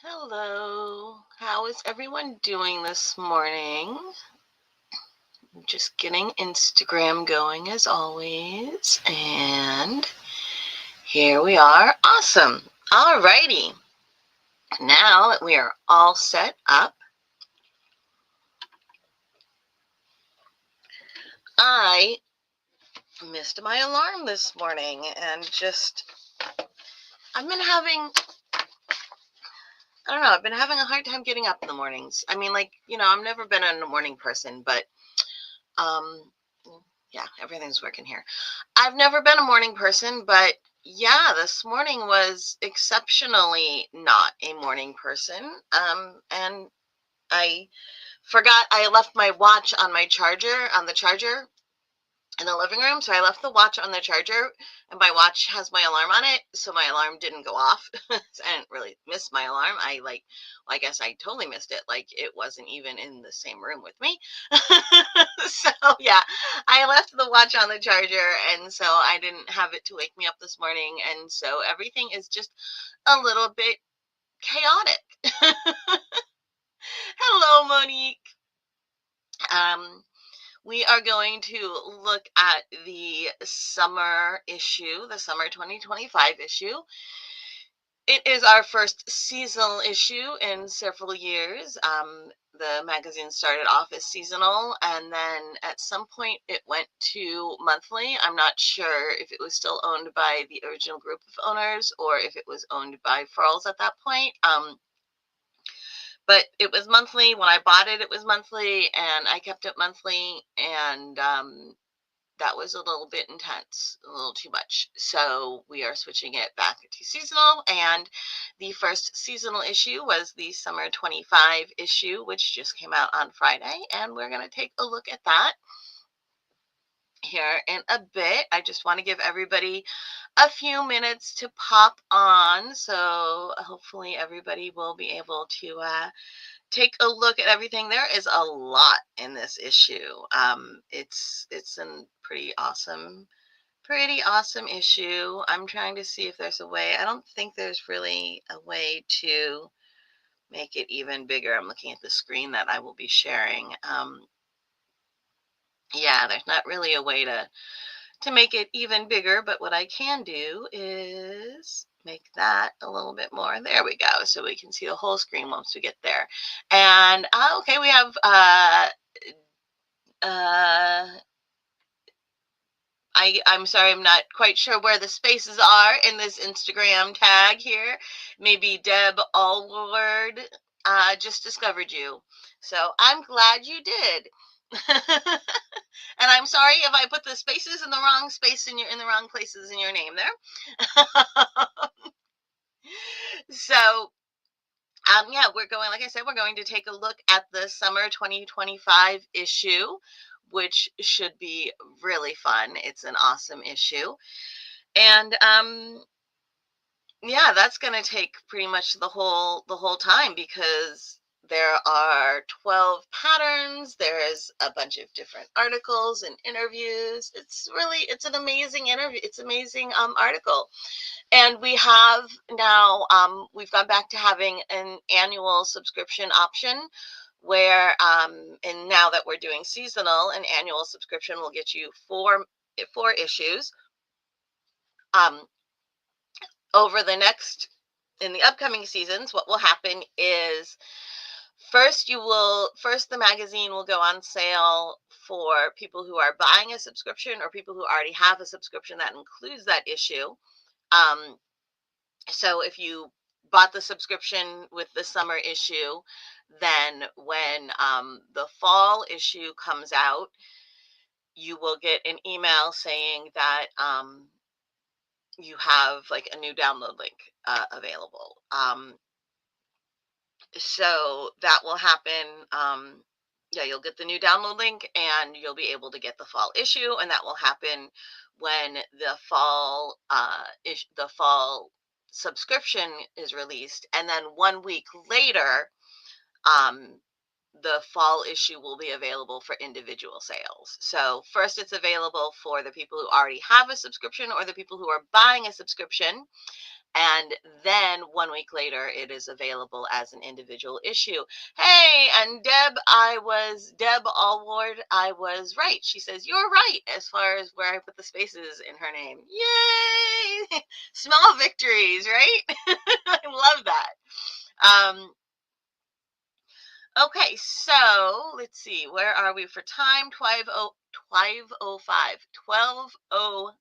Hello. How is everyone doing this morning? Just getting Instagram going as always. And here we are. Awesome. Alrighty. Now that we are all set up, I missed my alarm this morning and I've been having, I don't know, I've been having a hard time getting up in the mornings. I mean, I've never been a morning person, but Um, yeah, everything's working here. I've never been a morning person, but yeah, this morning was exceptionally not a morning person. And I forgot I left my watch on on the charger in the living room. So I left the watch on the charger, and my watch has my alarm on it. So my alarm didn't go off. I didn't really miss my alarm. I guess I totally missed it. Like it wasn't even in the same room with me. So yeah, I left the watch on the charger, and so I didn't have it to wake me up this morning. And so everything is just a little bit chaotic. Hello, Monique. Um, We are going to look at the summer issue, the summer 2025 issue. It is our first seasonal issue in several years. The magazine started off as seasonal, and then at some point it went to monthly. I'm not sure if it was still owned by the original group of owners or if it was owned by Furls at that point. But it was monthly. When I bought it, it was monthly, and I kept it monthly. And that was a little bit intense, a little too much. So we are switching it back to seasonal. And the first seasonal issue was the summer 25 issue, which just came out on Friday. And we're going to take a look at that here in a bit. I just want to give everybody a few minutes to pop on. So hopefully everybody will be able to take a look at everything. There is a lot in this issue. It's a pretty awesome issue. I'm trying to see if there's a way. I don't think there's really a way to make it even bigger. I'm looking at the screen that I will be sharing. Yeah, there's not really a way to make it even bigger, but what I can do is make that a little bit more. There we go. So we can see the whole screen once we get there. And okay, we have uh, I'm sorry, I'm not quite sure where the spaces are in this Instagram tag here. Maybe Deb Allward just discovered you. So I'm glad you did. And I'm sorry if I put the spaces in the wrong space in the wrong places in your name there. So yeah, we're going, like I said, we're going to take a look at the summer 2025 issue, which should be really fun. It's an awesome issue. And yeah, that's going to take pretty much the whole time because there are 12 patterns. There's a bunch of different articles and interviews. It's an amazing interview. It's amazing article. And we have now, we've gone back to having an annual subscription option where, and now that we're doing seasonal, an annual subscription will get you four issues. Over in the upcoming seasons, what will happen is first the magazine will go on sale for people who are buying a subscription or people who already have a subscription that includes that issue. So if you bought the subscription with the summer issue, then when the fall issue comes out, you will get an email saying that you have like a new download link available. So that will happen. Yeah, you'll get the new download link and you'll be able to get the fall issue, and that will happen when the fall subscription is released, and then 1 week later, um, the fall issue will be available for individual sales. So first it's available for the people who already have a subscription or the people who are buying a subscription. And then 1 week later, it is available as an individual issue. Hey, and Deb Allward, I was right. She says, you're right as far as where I put the spaces in her name. Yay! Small victories, right? I love that. Okay, so let's see. Where are we for time? 12:05. 12:05.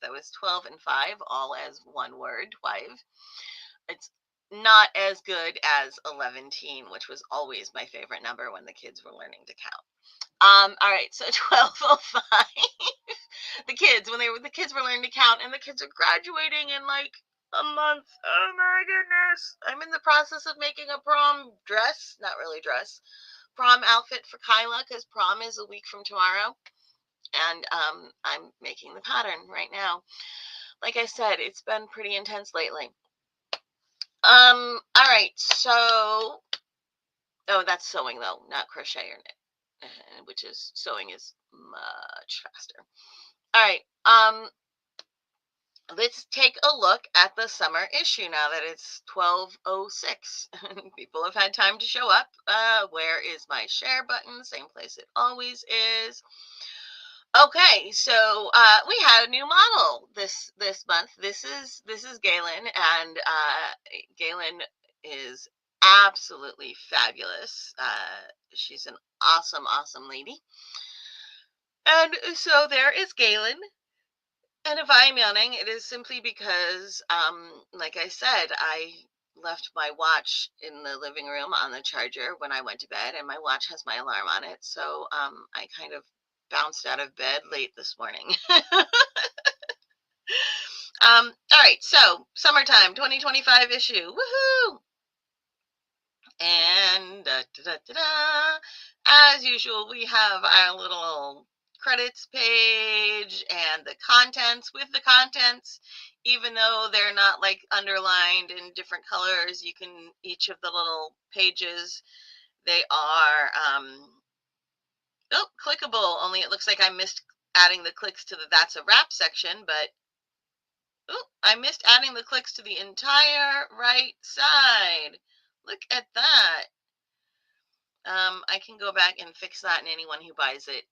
That was 12 and 5, all as one word, 12. It's not as good as 11, which was always my favorite number when the kids were learning to count. All right, so 12:05. The kids were learning to count, and the kids are graduating in like a month. Oh my goodness. I'm in the process of making a prom dress, not really dress, prom outfit for Kyla, because prom is a week from tomorrow. And I'm making the pattern right now. Like I said, it's been pretty intense lately. All right, so that's sewing though, not crochet or knit, which is sewing is much faster. All right, let's take a look at the summer issue now that it's 12:06. People have had time to show up. Where is my share button? Same place it always is. Okay, so we had a new model this month. This is Galen, and Galen is absolutely fabulous. She's an awesome lady. And so there is Galen. And if I'm yawning, it is simply because, like I said, I left my watch in the living room on the charger when I went to bed, and my watch has my alarm on it. So I kind of bounced out of bed late this morning. All right, so summertime 2025 issue. Woohoo! And as usual, we have our little credits page and the contents with the contents. Even though they're not like underlined in different colors, you can, each of the little pages, they are clickable. Only it looks like I missed adding the clicks to the That's a Wrap section, but I missed adding the clicks to the entire right side. Look at that. I can go back and fix that, and anyone who buys it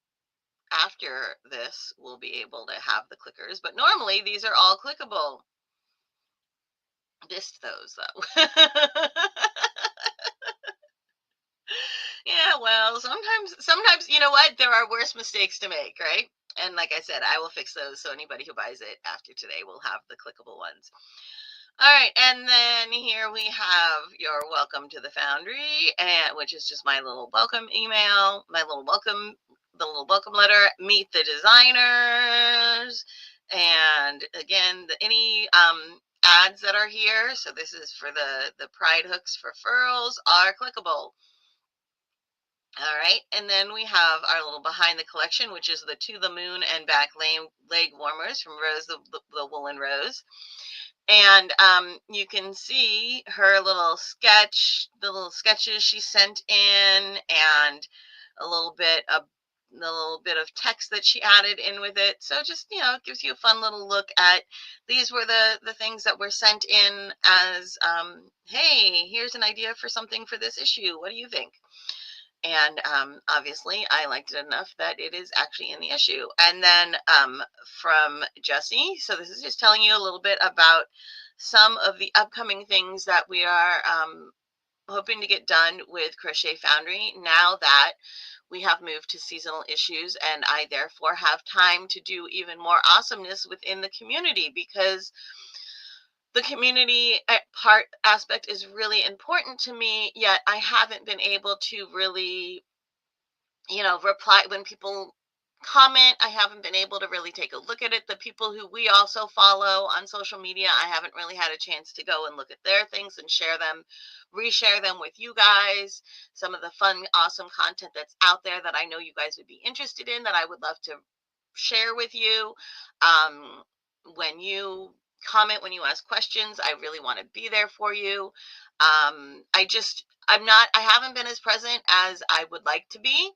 after this will be able to have the clickers. But normally these are all clickable. Missed those though. Yeah, well, sometimes you know what? There are worse mistakes to make, right? And like I said, I will fix those so anybody who buys it after today will have the clickable ones. All right, and then here we have your welcome to the Foundry, and which is just my little welcome email, the little welcome letter. Meet the designers, and again, any ads that are here. So this is for the pride hooks for furls are clickable. All right, and then we have our little behind the collection, which is the To the Moon and Back leg warmers from Rose the Woolen Rose. And you can see her little sketch, the little sketches she sent in, and a little bit of text that she added in with it. So just, it gives you a fun little look at, these were the things that were sent in as, hey, here's an idea for something for this issue. What do you think? And obviously, I liked it enough that it is actually in the issue. And then from Jessie, so this is just telling you a little bit about some of the upcoming things that we are hoping to get done with Crochet Foundry now that we have moved to seasonal issues, and I therefore have time to do even more awesomeness within the community, because the community part aspect is really important to me, yet I haven't been able to really, reply when people comment. I haven't been able to really take a look at it. The people who we also follow on social media, I haven't really had a chance to go and look at their things and reshare them with you guys. Some of the fun, awesome content that's out there that I know you guys would be interested in, that I would love to share with you. When you comment, when you ask questions, I really want to be there for you. I haven't been as present as I would like to be,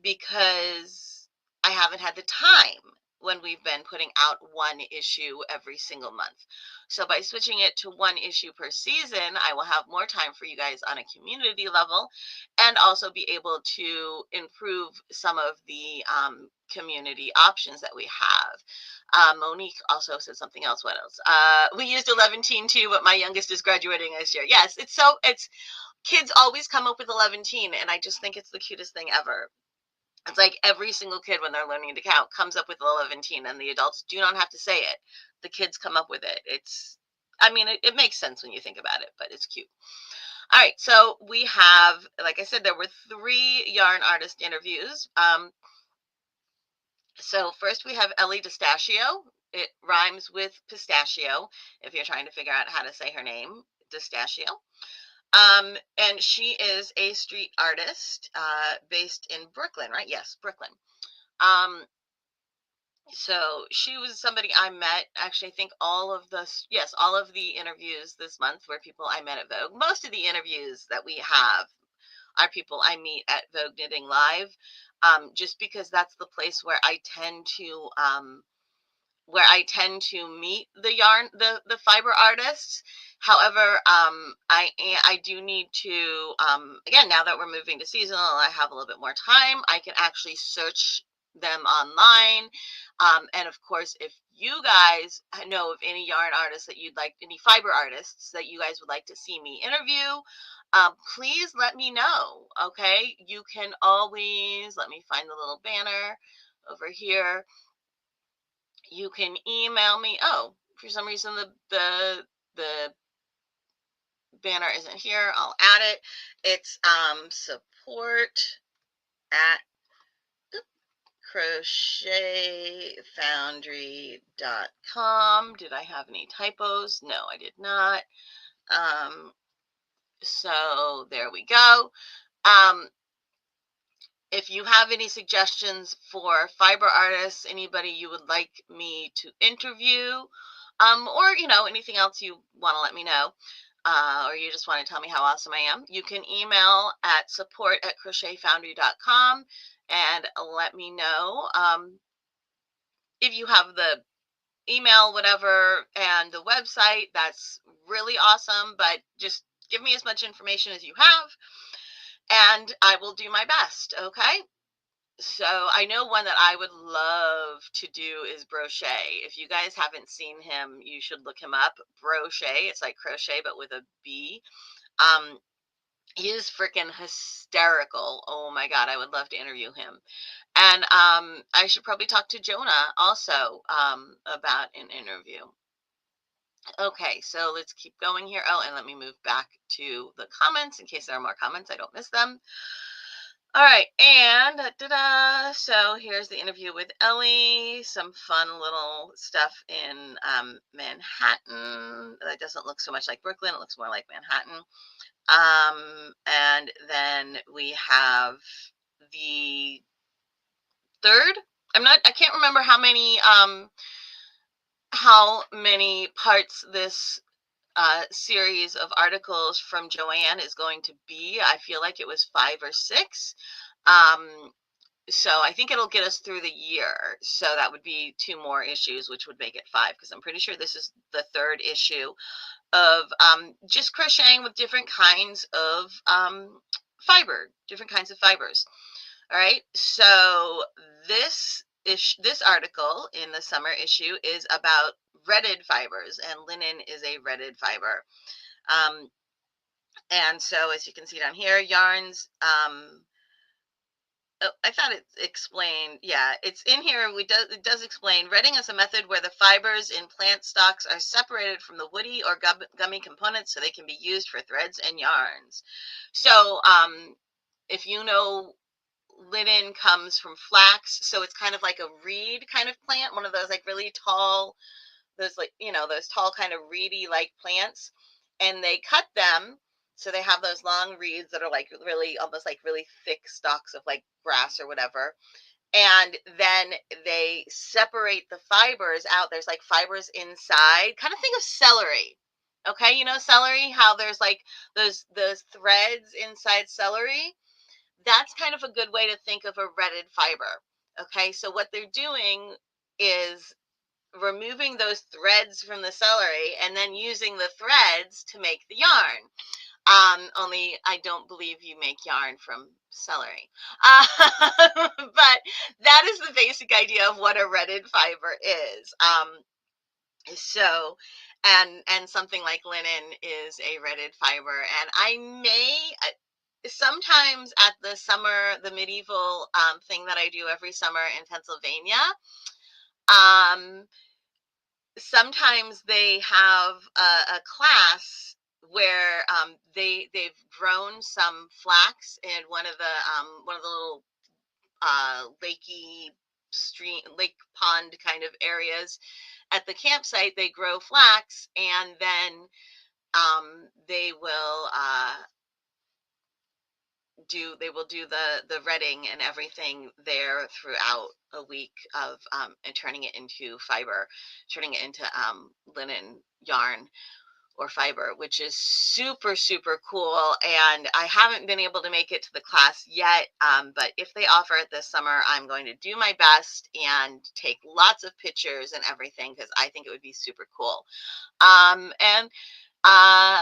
because I haven't had the time. when we've been putting out one issue every single month. So by switching it to one issue per season, I will have more time for you guys on a community level, and also be able to improve some of the community options that we have. Monique also said something else. What else? We used 11 teen too, but my youngest is graduating this year. Yes, it's kids always come up with 11 teen, and I just think it's the cutest thing ever. It's like every single kid, when they're learning to count, comes up with 11 teen, and the adults do not have to say it. The kids come up with it. I mean, it makes sense when you think about it, but it's cute. All right, so we have, like I said, there were 3 yarn artist interviews. So first we have Ellie Distachio. It rhymes with pistachio, if you're trying to figure out how to say her name, Distachio. And she is a street artist based in Brooklyn, right? Yes, Brooklyn. So she was somebody I met. Actually, I think all of the interviews this month were people I met at Vogue. Most of the interviews that we have are people I meet at Vogue Knitting Live, just because that's the place where I tend to meet the fiber artists. However, I do need to, again, now that we're moving to seasonal, I have a little bit more time. I can actually search them online. And of course, if you guys know of any yarn artists that any fiber artists that you guys would like to see me interview, please let me know. Okay. You can always, let me find the little banner over here. You can email me. Oh, for some reason the banner isn't here. I'll add it. It's support at crochetfoundry.com. Did I have any typos? No, I did not. So there we go. If you have any suggestions for fiber artists, anybody you would like me to interview, or anything else you want to let me know, or you just want to tell me how awesome I am, you can email at support@crochetfoundry.com and let me know. If you have the email, whatever, and the website, that's really awesome. But just give me as much information as you have, and I will do my best. Okay. So I know one that I would love to do is Brochet. If you guys haven't seen him, you should look him up. Brochet. It's like crochet, but with a B. He is freaking hysterical. Oh my God. I would love to interview him. And I should probably talk to Jonah also about an interview. Okay, so let's keep going here. Oh, and let me move back to the comments in case there are more comments. I don't miss them. All right, and so here's the interview with Ellie. Some fun little stuff in Manhattan. That doesn't look so much like Brooklyn. It looks more like Manhattan. And then we have the third. I can't remember how many parts this series of articles from Joanne is going to be. I feel like it was 5 or 6. So I think it'll get us through the year. So that would be 2 more issues, which would make it 5, because I'm pretty sure this is the 3rd issue of just crocheting with different kinds of different kinds of fibers. All right. So this article in the summer issue is about retted fibers, and linen is a retted fiber. And so as you can see down here, yarns, I thought it explained, yeah, it's in here. It does explain retting is a method where the fibers in plant stalks are separated from the woody or gummy components so they can be used for threads and yarns. So if you know, linen comes from flax, so it's kind of like a reed kind of plant, one of those like really tall, those tall kind of reedy like plants, and they cut them so they have those long reeds that are like really almost like really thick stalks of like grass or whatever, and then they separate the fibers out. There's like fibers inside, kind of think of celery. Okay, celery, how there's like those threads inside celery. That's kind of a good way to think of a retted fiber. Okay, so what they're doing is removing those threads from the celery and then using the threads to make the yarn. Only I don't believe you make yarn from celery. But that is the basic idea of what a retted fiber is. So, and something like linen is a retted fiber. And I may sometimes at the medieval thing that I do every summer in Pennsylvania. Um, Sometimes they have a class where they've grown some flax in one of the little lakey stream lake pond kind of areas at the campsite. They grow flax, and then they will do the redding and everything there throughout a week of and turning it into fiber, turning it into linen yarn or fiber, which is super, super cool. And I haven't been able to make it to the class yet, but if they offer it this summer, I'm going to do my best and take lots of pictures and everything, because I think it would be super cool. And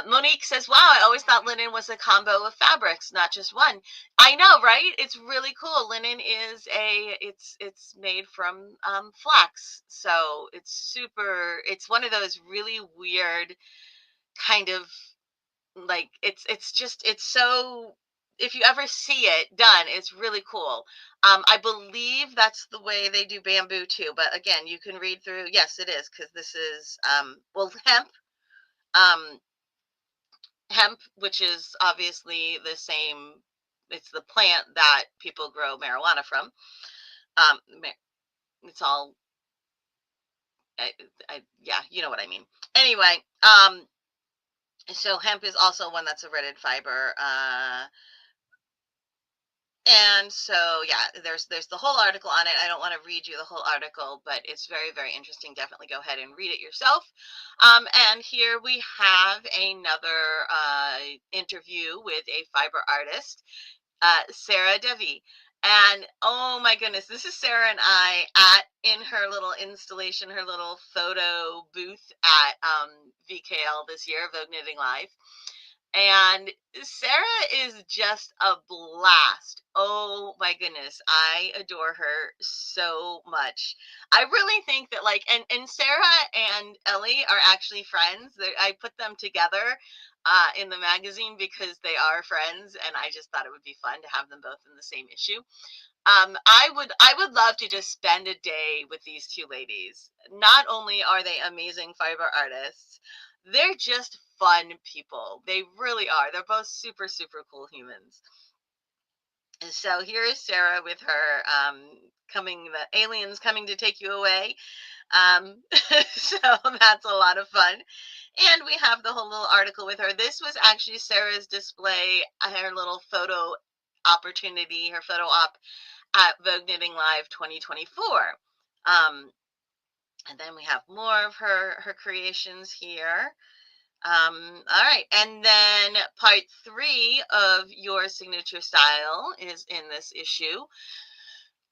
Monique says, wow, I always thought linen was a combo of fabrics, not just one. I know, right? It's really cool. Linen is it's made from flax. So it's one of those really weird kind of, like, it's so, if you ever see it done, it's really cool. I believe that's the way they do bamboo too, but again, you can read through. Yes, it is, because this is well, um hemp, which is obviously the same, it's the plant that people grow marijuana from. um it's all yeah, you know what I mean. Anyway, so hemp is also one that's a retted fiber. And so, yeah, there's the whole article on it. I don't want to read you the whole article, but it's very, very interesting. Definitely go ahead and read it yourself. And here we have another interview with a fiber artist, Sarah Devi. And oh my goodness, this is Sarah and I in her little installation, her little photo booth at VKL this year, Vogue Knitting Live. And Sarah is just a blast. Oh my goodness. I adore her so much. I really think that, like, and Sarah and Ellie are actually friends. I put them together in the magazine because they are friends, and I just thought it would be fun to have them both in the same issue. I would love to just spend a day with these two ladies. Not only are they amazing fiber artists, they're just fun people. They really are. They're both super, super cool humans. And so here is Sarah with her the aliens coming to take you away. So that's a lot of fun. And we have the whole little article with her. This was actually Sarah's display, her little photo opportunity, her photo op at Vogue Knitting Live 2024. And then we have more of her creations here. All right, and then part 3 of Your Signature Style is in this issue.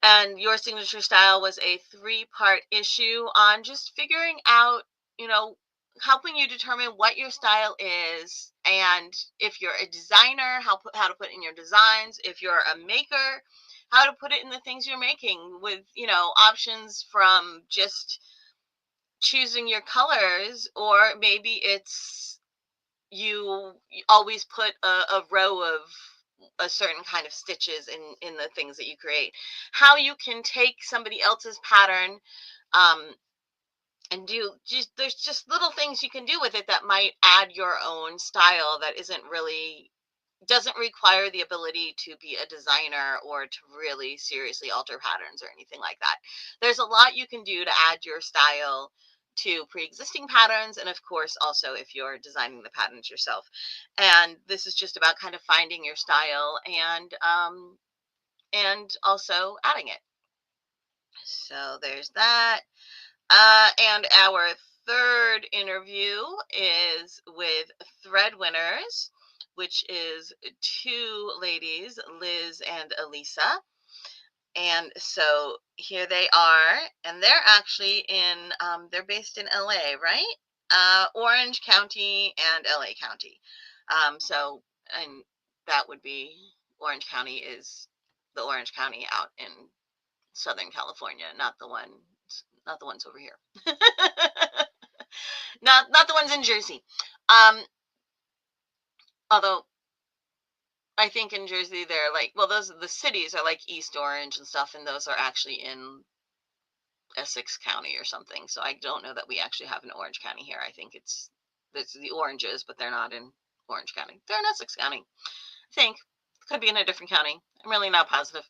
And Your Signature Style was a 3-part issue on just figuring out, helping you determine what your style is, and if you're a designer, how to put in your designs. If you're a maker, how to put it in the things you're making, with options from just choosing your colors, or maybe it's you always put a row of a certain kind of stitches in the things that you create. How you can take somebody else's pattern and there's just little things you can do with it that might add your own style, that doesn't require the ability to be a designer or to really seriously alter patterns or anything like that. There's a lot you can do to add your style to pre-existing patterns, and of course also if you're designing the patterns yourself. And this is just about kind of finding your style and also adding it. So there's that. And our third interview is with Threadwinners, which is 2 ladies, Liz and Elisa. And so here they are, and they're actually in, they're based in LA, right? Orange County and LA County. So, and that would be, Orange County is the Orange County out in Southern California, not the ones over here. Not the ones in Jersey. Um, Although I think in Jersey they're like, well, those the cities are like East Orange and stuff, and those are actually in Essex County or something. So I don't know that we actually have an Orange County here. I think it's the Oranges, but they're not in Orange County. They're in Essex County. I think could be in a different county. I'm really not positive.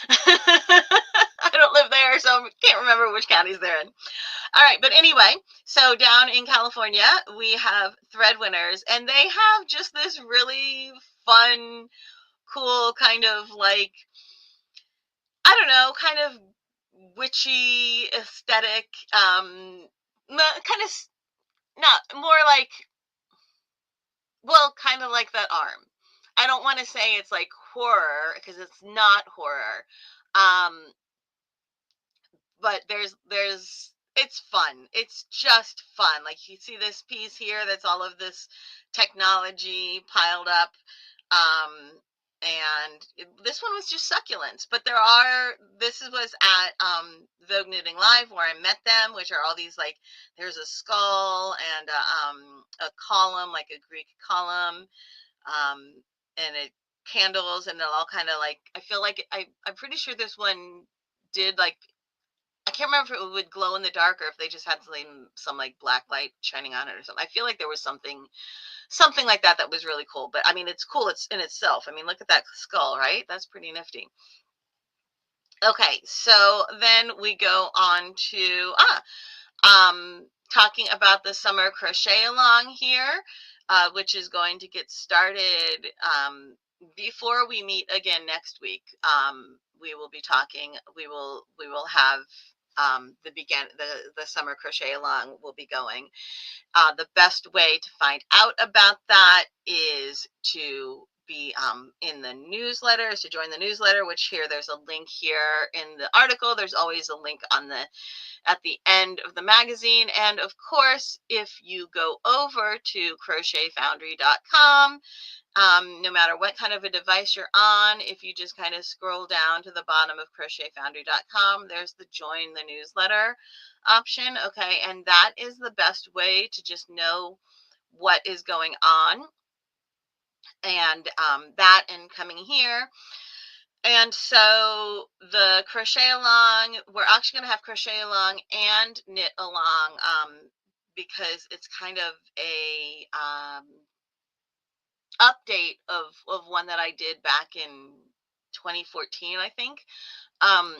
I don't live there, so I can't remember which counties they're in. All right, but anyway, so down in California, we have thread winners, and they have just this really fun, cool kind of like, I don't know, kind of witchy aesthetic, kind of not more like, well, kind of like that arm. I don't want to say it's like horror because it's not horror. Um, but it's fun. It's just fun. Like you see this piece here that's all of this technology piled up. This one was just succulents, but this was at Vogue Knitting Live where I met them, which are all these, like, there's a skull and a column, like a Greek column, um, and it candles, and they'll all kind of like, I feel like I'm pretty sure this one did like, I can't remember if it would glow in the dark or if they just had some like black light shining on it or something. I feel like there was something like that was really cool. But I mean, it's cool. It's in itself. I mean, look at that skull, right? That's pretty nifty. Okay, so then we go on to talking about the summer crochet along here, which is going to get started before we meet again next week. We will be talking. We will have the summer crochet along will be going. The best way to find out about that is to be in the newsletter, to join the newsletter, which here there's a link here in the article. There's always a link at the end of the magazine. And of course, if you go over to crochetfoundry.com, no matter what kind of a device you're on, if you just kind of scroll down to the bottom of crochetfoundry.com, there's the join the newsletter option. Okay, and that is the best way to just know what is going on, and that and coming here. And so the crochet along, we're actually going to have crochet along and knit along, because it's kind of a update of one that I did back in 2014, I think, um,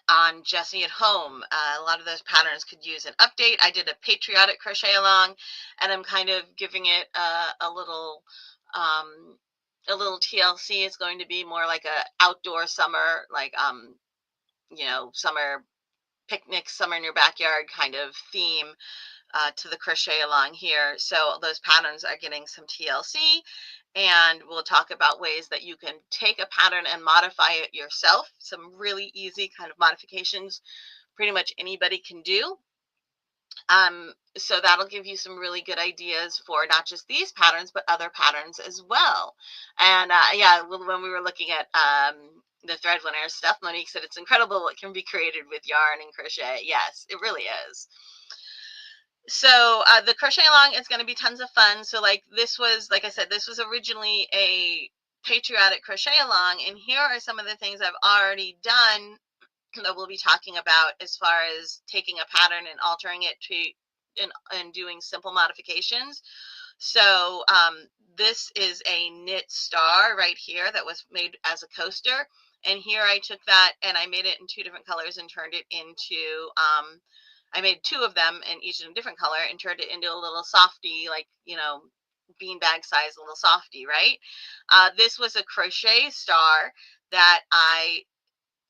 on Jessie at Home. A lot of those patterns could use an update. I did a patriotic crochet along, and I'm kind of giving it a little TLC. It's going to be more like a outdoor summer, like summer picnic, summer in your backyard kind of theme to the crochet along here. So those patterns are getting some TLC, and we'll talk about ways that you can take a pattern and modify it yourself. Some really easy kind of modifications pretty much anybody can do. So that'll give you some really good ideas for not just these patterns, but other patterns as well. And yeah, when we were looking at the thread winner stuff, Monique said it's incredible what can be created with yarn and crochet. Yes, it really is. So the crochet along is going to be tons of fun. So like I said, this was originally a patriotic crochet along, and here are some of the things I've already done that we'll be talking about as far as taking a pattern and altering it and doing simple modifications. So this is a knit star right here that was made as a coaster, and here I took that and I made it in 2 different colors and turned it into I made 2 of them and each in a different color and turned it into a little softy, like, beanbag size little softy, right? This was a crochet star that I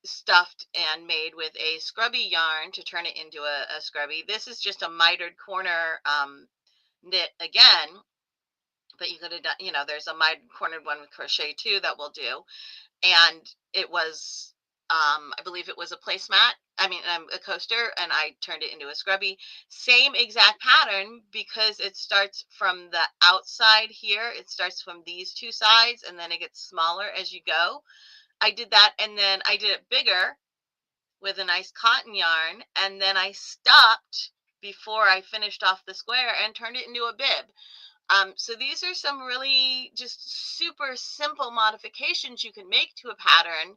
stuffed and made with a scrubby yarn to turn it into a scrubby. This is just a mitered corner knit again, but you could have done, there's a mitered cornered one with crochet too that we'll do. And it was I believe it was a placemat. I mean, a coaster, and I turned it into a scrubby. Same exact pattern, because it starts from the outside here. It starts from these two sides, and then it gets smaller as you go. I did that, and then I did it bigger with a nice cotton yarn, and then I stopped before I finished off the square and turned it into a bib. So these are some really just super simple modifications you can make to a pattern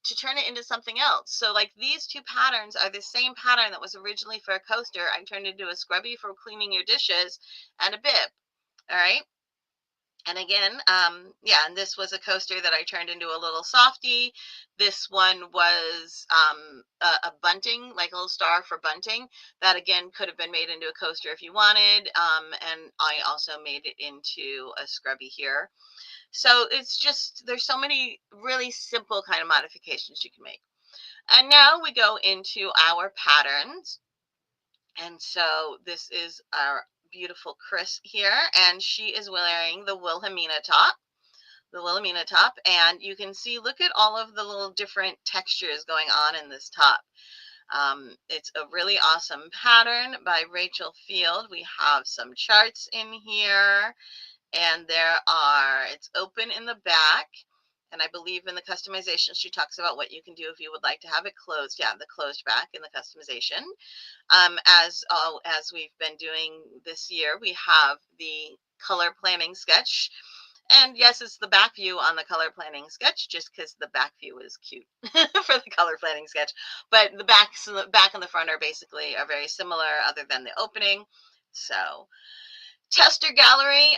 to turn it into something else. So like these two patterns are the same pattern that was originally for a coaster. I turned it into a scrubby for cleaning your dishes and a bib. All right. And again, yeah, and this was a coaster that I turned into a little softie. This one was a bunting, like a little star for bunting. That again could have been made into a coaster if you wanted. And I also made it into a scrubby here. So it's just, there's so many really simple kind of modifications you can make. And now we go into our patterns. And so this is our beautiful Chris here, and she is wearing the Wilhelmina top. And you can see, look at all of the little different textures going on in this top. It's a really awesome pattern by Rachel Field. We have some charts in here, and it's open in the back. And I believe in the customization, she talks about what you can do if you would like to have it closed. Yeah, the closed back in the customization. As we've been doing this year, we have the color planning sketch. And yes, it's the back view on the color planning sketch, just because the back view is cute for the color planning sketch. But the back and the front are very similar, other than the opening. So tester gallery,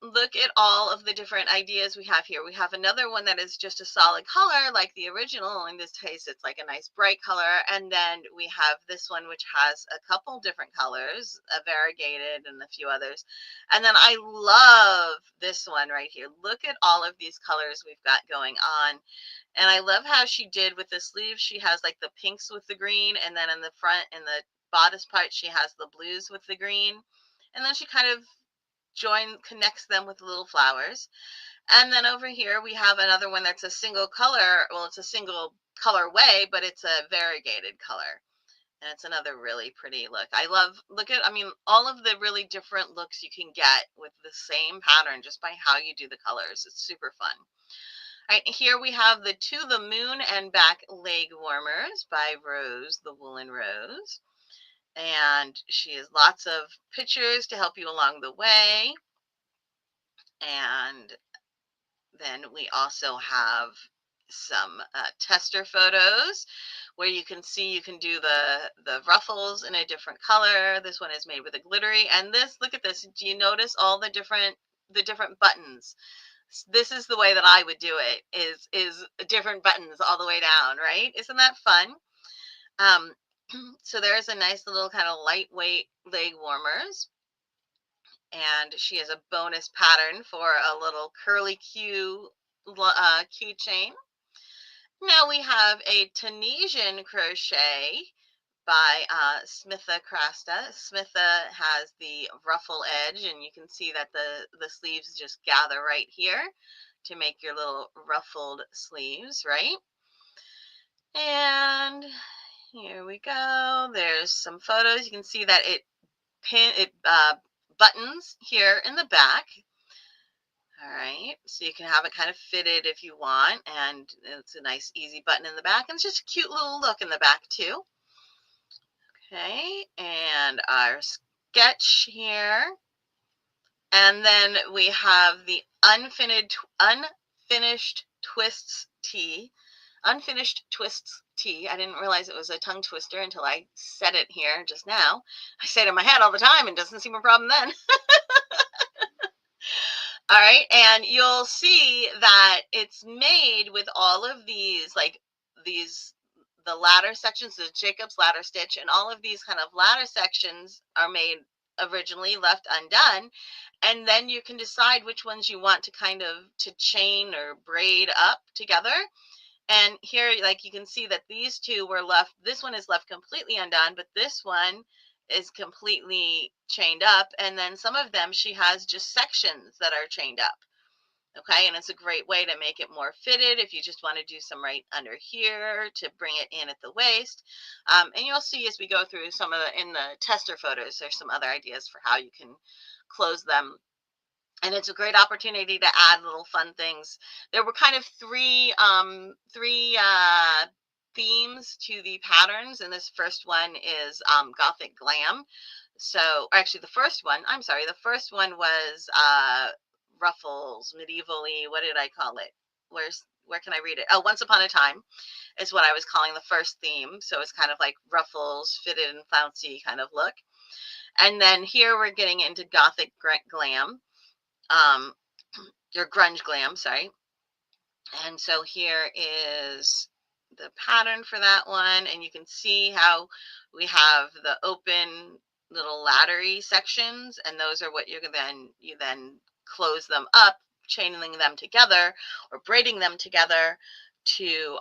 look at all of the different ideas we have here. We have another one that is just a solid color like the original. In this case, it's like a nice bright color. And then we have this one, which has a couple different colors, a variegated and a few others. And then I love this one right here. Look at all of these colors we've got going on. And I love how she did with the sleeves. She has like the pinks with the green, and then in the front, in the bodice part, she has the blues with the green. And then she kind of connects them with little flowers. And then over here, we have another one that's a single color. Well, it's a single colorway, but it's a variegated color. And it's another really pretty look. I mean, all of the really different looks you can get with the same pattern just by how you do the colors. It's super fun. All right, here we have the To the Moon and Back leg warmers by Rose, the Woolen Rose. And she has lots of pictures to help you along the way. And then we also have some tester photos where you can see you can do the ruffles in a different color. This one is made with a glittery. And this, look at this. Do you notice all the different buttons? This is the way that I would do it, is different buttons all the way down, right? Isn't that fun? So there's a nice little kind of lightweight leg warmers. And she has a bonus pattern for a little curly Q keychain. Now we have a Tunisian crochet by Smitha Krasta. Smitha has the ruffle edge, and you can see that the sleeves just gather right here to make your little ruffled sleeves, right? And here we go. There's some photos. You can see that it buttons here in the back. All right, so you can have it kind of fitted if you want, and it's a nice easy button in the back, and it's just a cute little look in the back too. Okay, and our sketch here, and then we have the unfinished twists tee. Unfinished twists tee. I didn't realize it was a tongue twister until I said it here just now. I say it in my head all the time and it doesn't seem a problem then. All right, and you'll see that it's made with all of these, like the ladder sections, the Jacob's ladder stitch, and all of these kind of ladder sections are made originally, left undone. And then you can decide which ones you want to kind of chain or braid up together. And here, like, you can see that these two were left, this one is left completely undone, but this one is completely chained up. And then some of them, she has just sections that are chained up. Okay, and it's a great way to make it more fitted if you just want to do some right under here to bring it in at the waist. And you'll see as we go through some of in the tester photos, there's some other ideas for how you can close them. And it's a great opportunity to add little fun things. There were kind of three themes to the patterns, and this first one is Gothic glam. So actually the first one was ruffles, medievally, what did I call it? Where can I read it? Oh, Once Upon a Time is what I was calling the first theme. So it's kind of like ruffles, fitted and flouncy kind of look. And then here we're getting into Gothic glam, or grunge glam, sorry. And so here is the pattern for that one. And you can see how we have the open little laddery sections, and those are what you then close them up, chaining them together or braiding them together to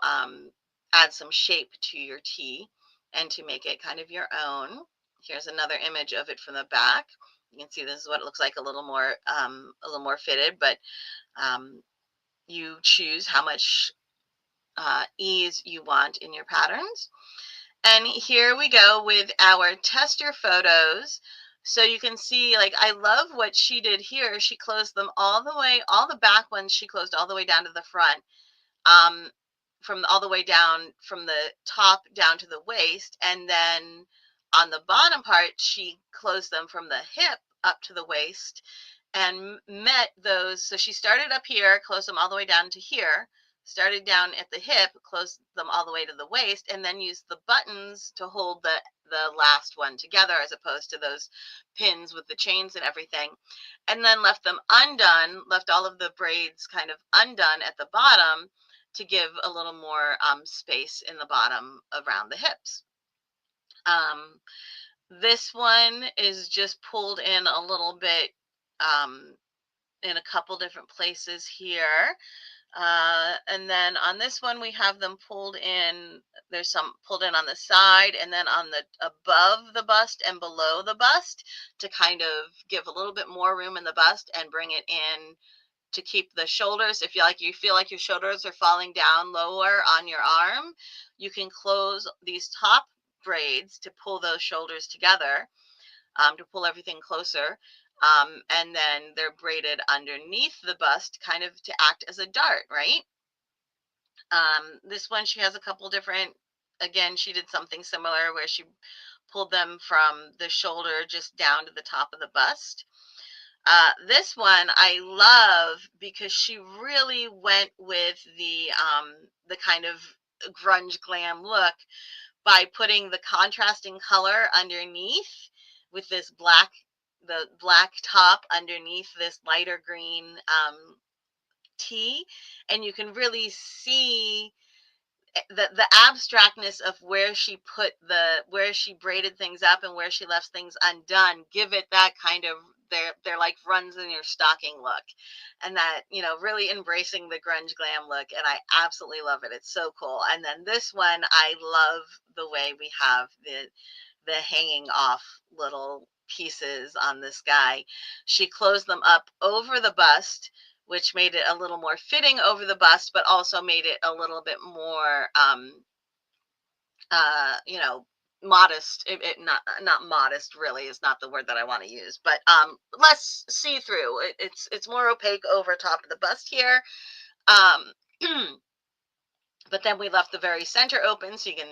add some shape to your tee and to make it kind of your own. Here's another image of it from the back. You can see this is what it looks like a little more fitted, but you choose how much ease you want in your patterns. And here we go with our tester photos. So you can see, like, I love what she did here. She closed them all the back ones, she closed all the way down to the front, from all the way down from the top down to the waist. And then on the bottom part, she closed them from the hip up to the waist and met those. So she started up here, closed them all the way down to here, started down at the hip, closed them all the way to the waist, and then used the buttons to hold the last one together, as opposed to those pins with the chains and everything, and then left them undone, left all of the braids kind of undone at the bottom to give a little more space in the bottom around the hips. This one is just pulled in a little bit in a couple different places here. And then on this one, we have them pulled in. There's some pulled in on the side and then on the above the bust and below the bust to kind of give a little bit more room in the bust and bring it in to keep the shoulders. If you feel like your shoulders are falling down lower on your arm, you can close these top braids to pull those shoulders together, to pull everything closer. And then they're braided underneath the bust, kind of to act as a dart, right? This one, she has a couple different, again, she did something similar where she pulled them from the shoulder just down to the top of the bust. This one I love because she really went with the kind of grunge glam look by putting the contrasting color underneath with this the black top underneath this lighter green tee, and you can really see the abstractness of where she braided things up and where she left things undone, give it that kind of they're like runs in your stocking look, and that, really embracing the grunge glam look. And I absolutely love it. It's so cool. And then this one, I love the way we have the hanging off little pieces on this guy. She closed them up over the bust, which made it a little more fitting over the bust, but also made it a little bit more, modest. Not modest, really, is not the word that I want to use, but less see-through. It's more opaque over top of the bust here. But then we left the very center open, so you can,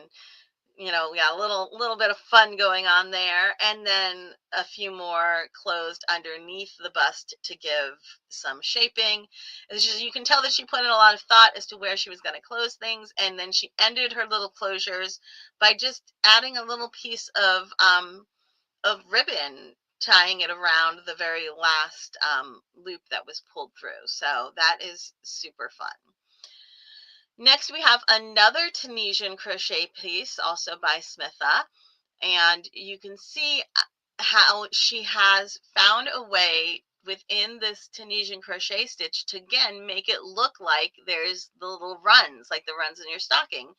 we got a little bit of fun going on there, and then a few more closed underneath the bust to give some shaping. It's just, you can tell that she put in a lot of thought as to where she was going to close things, and then she ended her little closures by just adding a little piece of ribbon, tying it around the very last loop that was pulled through. So that is super fun. Next, we have another Tunisian crochet piece, also by Smitha, and you can see how she has found a way within this Tunisian crochet stitch to, again, make it look like there's the little runs, like the runs in your stocking.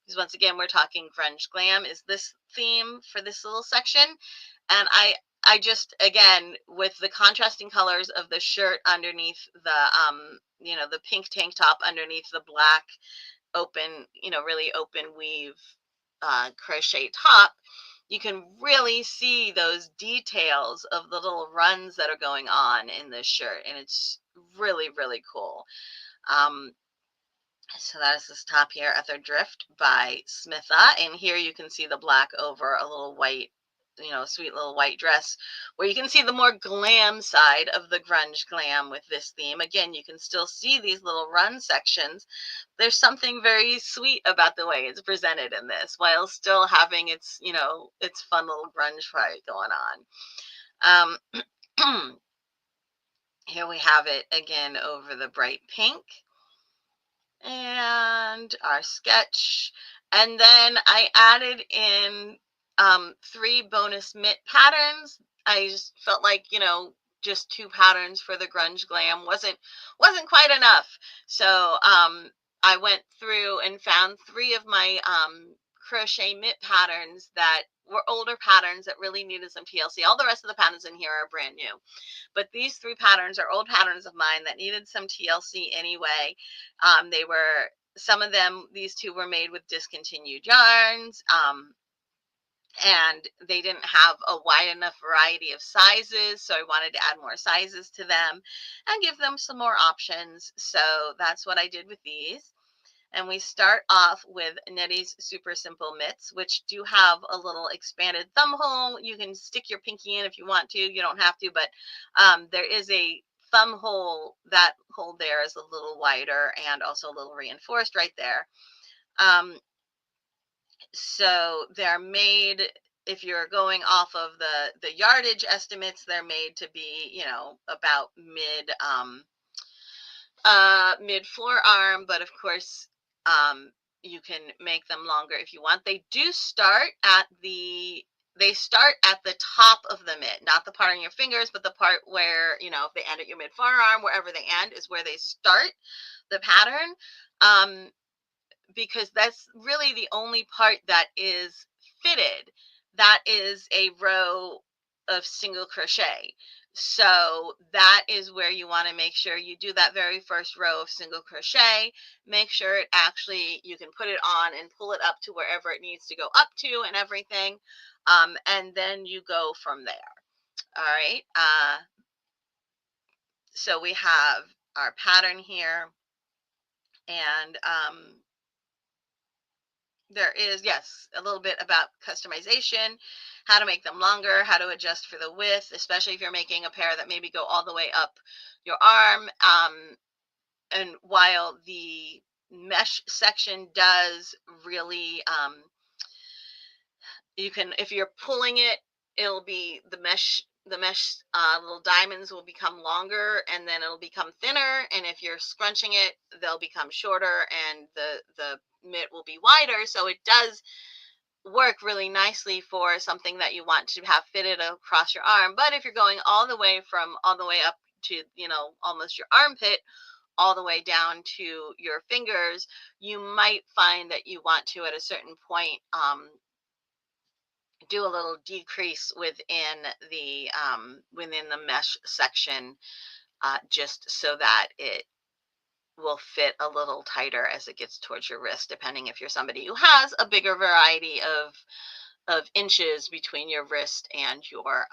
Because once again, we're talking grunge glam is this theme for this little section, and I I just, again, with the contrasting colors of the shirt underneath the, the pink tank top underneath the black open, really open weave crochet top, you can really see those details of the little runs that are going on in this shirt. And it's really, really cool. So that is this top here, Ether Drift by Smitha. And here you can see the black over a little white, sweet little white dress, where you can see the more glam side of the grunge glam with this theme. Again, you can still see these little run sections. There's something very sweet about the way it's presented in this, while still having its, its fun little grunge fight going on. Here we have it again over the bright pink. And our sketch, and then I added in 3 bonus mitt patterns. I just felt like, just 2 patterns for the grunge glam wasn't quite enough. So I went through and found 3 of my crochet mitt patterns that were older patterns that really needed some TLC. All the rest of the patterns in here are brand new, but these 3 patterns are old patterns of mine that needed some TLC anyway. They were, some of them, these 2 were made with discontinued yarns, and they didn't have a wide enough variety of sizes, so I wanted to add more sizes to them and give them some more options. So that's what I did with these. And we start off with Nettie's Super Simple Mitts, which do have a little expanded thumb hole. You can stick your pinky in if you want to. You don't have to, but there is a thumb hole. That hole there is a little wider and also a little reinforced right there. So they're made, if you're going off of the yardage estimates, they're made to be, about mid forearm, but of course, you can make them longer if you want. They do start at the top of the mitt, not the part on your fingers, but the part where, if they end at your mid forearm, wherever they end is where they start the pattern, because that's really the only part that is fitted. That is a row of single crochet. So that is where you want to make sure you do that very first row of single crochet. Make sure it actually, you can put it on and pull it up to wherever it needs to go up to and everything. And then you go from there. All right. So we have our pattern here, and there is, yes, a little bit about customization, how to make them longer, how to adjust for the width, especially if you're making a pair that maybe go all the way up your arm. And while the mesh section does really, you can, if you're pulling it, it'll be the mesh little diamonds will become longer, and then it'll become thinner. And if you're scrunching it, they'll become shorter, and the mitt will be wider. So it does work really nicely for something that you want to have fitted across your arm. But if you're going all the way up to, almost your armpit, all the way down to your fingers, you might find that you want to, at a certain point, do a little decrease within the mesh section, just so that it will fit a little tighter as it gets towards your wrist, depending if you're somebody who has a bigger variety of inches between your wrist and your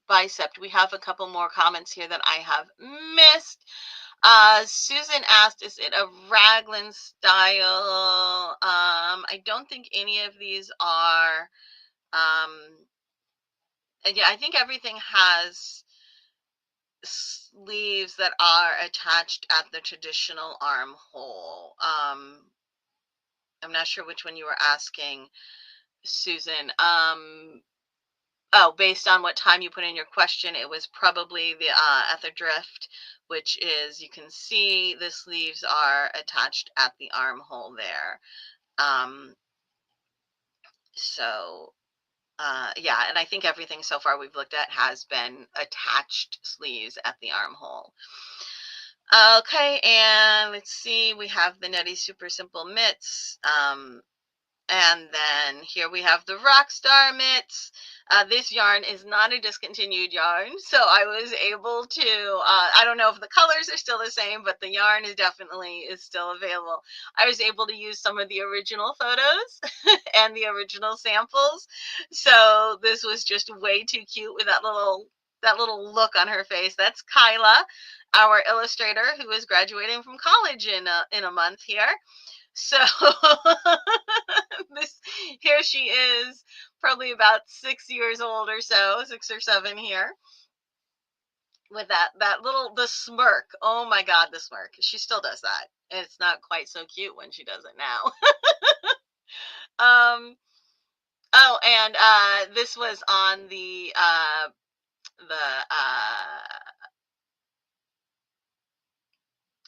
bicep. We have a couple more comments here that I have missed. Susan asked, is it a raglan style? I don't think any of these are. And yeah, I think everything has sleeves that are attached at the traditional armhole. I'm not sure which one you were asking, Susan. Oh, based on what time you put in your question, it was probably the Ether Drift, which is, you can see the sleeves are attached at the armhole there. Yeah, and I think everything so far we've looked at has been attached sleeves at the armhole. Okay, and let's see, we have the Nettie Super Simple Mitts. And then here we have the Rockstar mitts. This yarn is not a discontinued yarn, so I was able to, I don't know if the colors are still the same, but the yarn is still available. I was able to use some of the original photos and the original samples. So this was just way too cute with that little look on her face. That's Kyla, our illustrator, who is graduating from college in a month here. So this here she is, probably about 6 years old or so, 6 or 7 here, with the smirk. Oh my God, the smirk. She still does that. It's not quite so cute when she does it now. um. Oh, and this was on the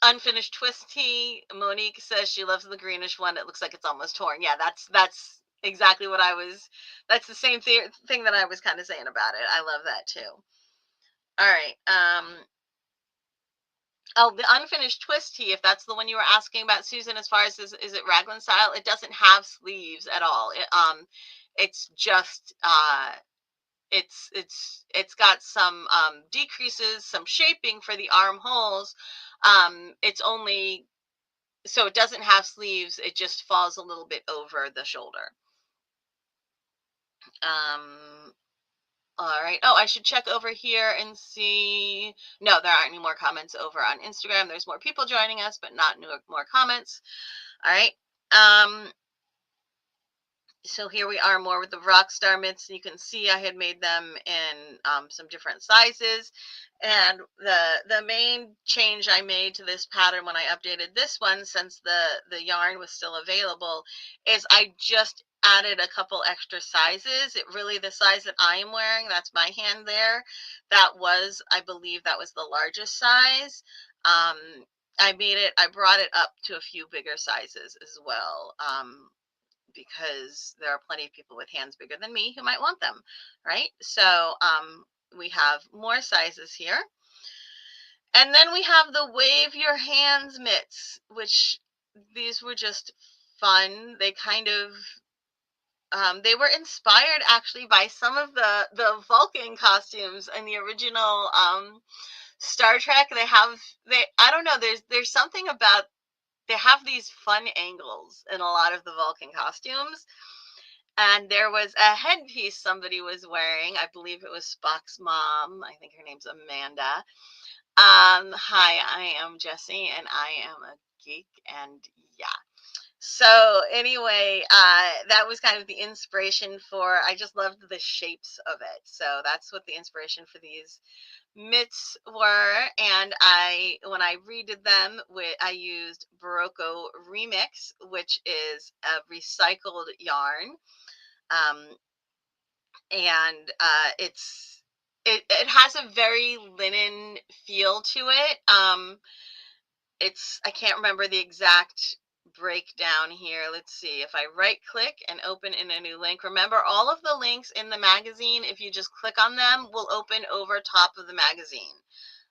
unfinished twist tee. Monique says she loves the greenish one. It looks like it's almost torn. Yeah, that's exactly what that's the same thing that I was kind of saying about it. I love that too. All right. Oh, the unfinished twist tee, if that's the one you were asking about, Susan, as far as is it raglan style? It doesn't have sleeves at all. It's just it's got some decreases, some shaping for the armholes. It's only So it doesn't have sleeves. It just falls a little bit over the shoulder. All right. Oh, I should check over here and see. No, there aren't any more comments over on Instagram. There's more people joining us, but not more comments. All right. So here we are more with the Rockstar mitts. You can see I had made them in some different sizes. And the main change I made to this pattern when I updated this one, since the yarn was still available, is I just added a couple extra sizes. It really, the size that I am wearing, that's my hand there, I believe that was the largest size. I brought it up to a few bigger sizes as well. Because there are plenty of people with hands bigger than me who might want them, right? So we have more sizes here. And then we have the Wave Your Hands mitts, which these were just fun. They kind of, they were inspired actually by some of the Vulcan costumes in the original Star Trek. I don't know, there's something about, they have these fun angles in a lot of the Vulcan costumes. And there was a headpiece somebody was wearing. I believe it was Spock's mom. I think her name's Amanda. Hi, I am Jessie, and I am a geek, and yeah. So anyway, that was kind of the inspiration for, I just loved the shapes of it. So that's what the inspiration for these mitts were. And when I redid them, I used Barocco Remix, which is a recycled yarn. And it has a very linen feel to it. I can't remember the exact breakdown here. Let's see. If I right click and open in a new link, remember all of the links in the magazine, if you just click on them, will open over top of the magazine.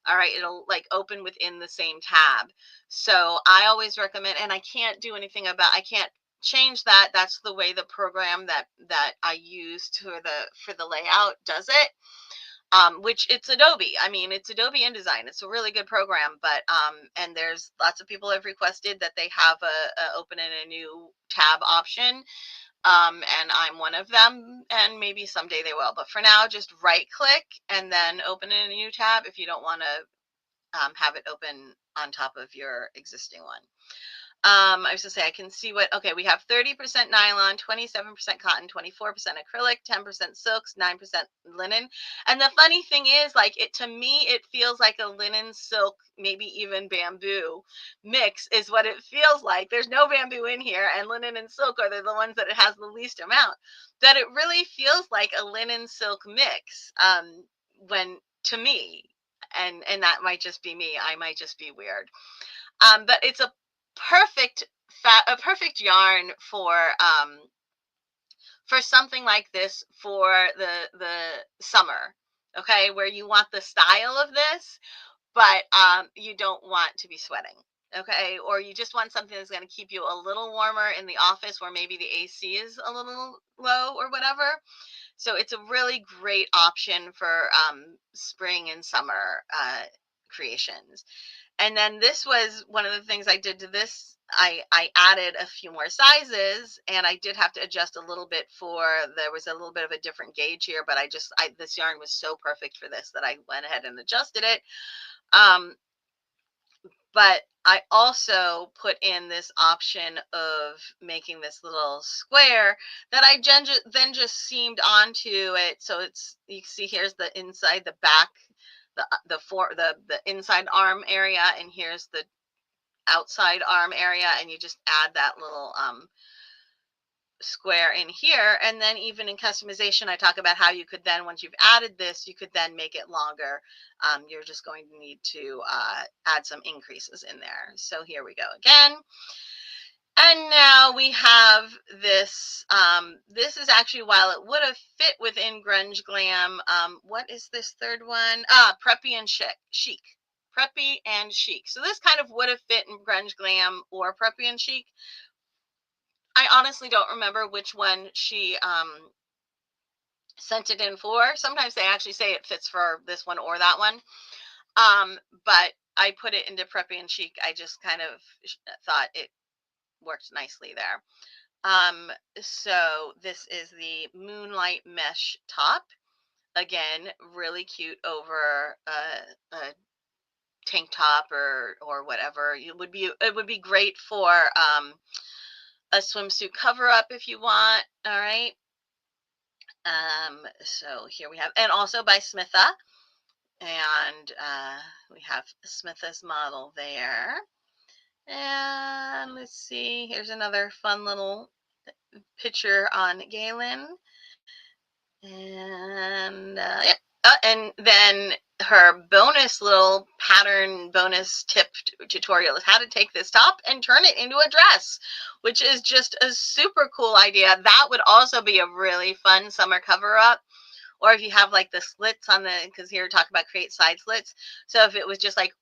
All right, it'll like open within the same tab. So I always recommend, and I can't do anything I can't change that. That's the way the program that I use for the layout does it. Which it's Adobe. I mean, it's Adobe InDesign. It's a really good program, but and there's lots of people have requested that they have a open in a new tab option. And I'm one of them, and maybe someday they will. But for now, just right click and then open in a new tab if you don't want to have it open on top of your existing one. I was gonna say, I can see okay, we have 30% nylon, 27% cotton, 24% acrylic, 10% silks, 9% linen. And the funny thing is, like, to me, it feels like a linen, silk, maybe even bamboo mix is what it feels like. There's no bamboo in here, and linen and silk are the ones that it has the least amount. That it really feels like a linen silk mix, to me, and that might just be me. I might just be weird. But it's a perfect yarn for something like this for the summer, okay, where you want the style of this, but you don't want to be sweating. okay? Or you just want something that's going to keep you a little warmer in the office where maybe the AC is a little low or whatever. So it's a really great option for spring and summer creations. And then this was one of the things I did to this. I added a few more sizes, and I did have to adjust a little bit there was a little bit of a different gauge here, but this yarn was so perfect for this that I went ahead and adjusted it. But I also put in this option of making this little square that I then just seamed onto it. So you can see here's the inside, the back, the inside arm area, and here's the outside arm area, and you just add that little square in here. And then even in customization, I talk about how you could then, once you've added this, you could then make it longer. You're just going to need to add some increases in there. So here we go again. And now we have this. This is actually, while it would have fit within grunge glam, what is this third one? Preppy and chic. Preppy and chic. So this kind of would have fit in grunge glam or preppy and chic. I honestly don't remember which one she sent it in for. Sometimes they actually say it fits for this one or that one. But I put it into preppy and chic. I just kind of thought it worked nicely there. So this is the Moonlight Mesh top. Again, really cute over a tank top or whatever. It would be great for a swimsuit cover up if you want. All right. So here we have, and also by Smitha, and we have Smitha's model there. And let's see, here's another fun little picture on Galen. And yep. And then her little pattern bonus tip tutorial is how to take this top and turn it into a dress, which is just a super cool idea. That would also be a really fun summer cover up. Or if you have like the slits on because here talk about create side slits. So if it was just like